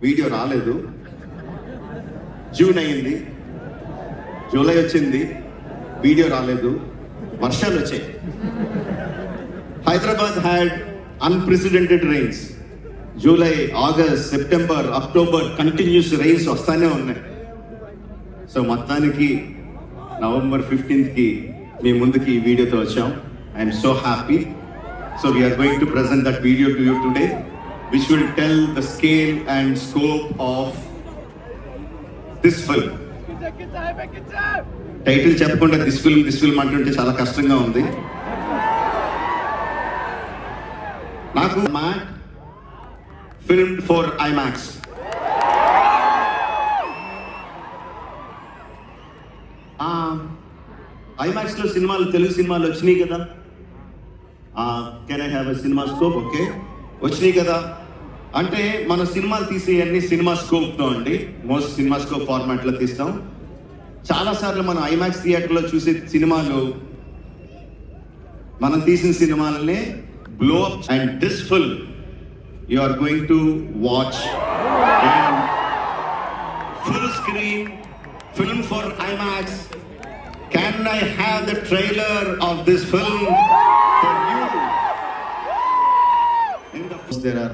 Video రాలేదు. June అయింది, July వచ్చింది, వీడియో రాలేదు, వర్షాలు వచ్చాయి. Hyderabad had unprecedented rains. July, August, September, October continuous rains వస్తానే ఉన్నాయి. సో మొత్తానికి నవంబర్ 15కి మీ ముందుకి ఈ వీడియోతో వచ్చాం. I'm so happy. So we're going to present that video to you today, which will tell the scale and scope of this film. Title చెప్పకుండా this film అంటుంటే చాలా కష్టంగా ఉంది నాకు. Matt filmed for IMAX. IMAX లో సినిమాలు, తెలుగు సినిమాలు వచ్చినాయి కదా. Can I have a cinema scope? Okay, వచ్చినాయి కదా. అంటే మన సినిమాలు తీసే అన్ని సినిమా స్కోప్తో అండి, మోస్ట్ సినిమా స్కోప్ ఫార్మాట్లో తీస్తాం. చాలాసార్లు మనం ఐమాక్స్ థియేటర్లో చూసే సినిమాలు, మనం తీసిన సినిమాలనే blow up. And this film you are going to watch full screen film for IMAX. Can I have the trailer of this film for you? There are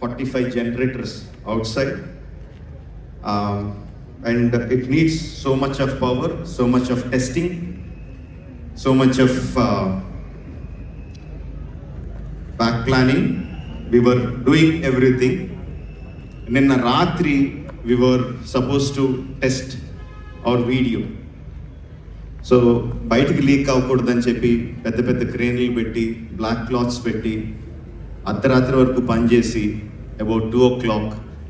45 generators outside, and it needs so much of power, so much of testing, so much of back planning. We were doing everything. Ninna ratri we were supposed to test our video. So బయటికి leak అవ్వకూడదని చెప్పి పెద్ద పెద్ద క్రేన్లు పెట్టి, black clothes పెట్టి, అర్ధరాత్రి వరకు పనిచేసి about 2 o'clock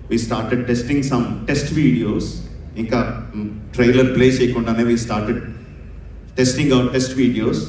we started testing some test videos. ఇంకా ట్రైలర్ ప్లే చేయకుండానే we started testing our test videos.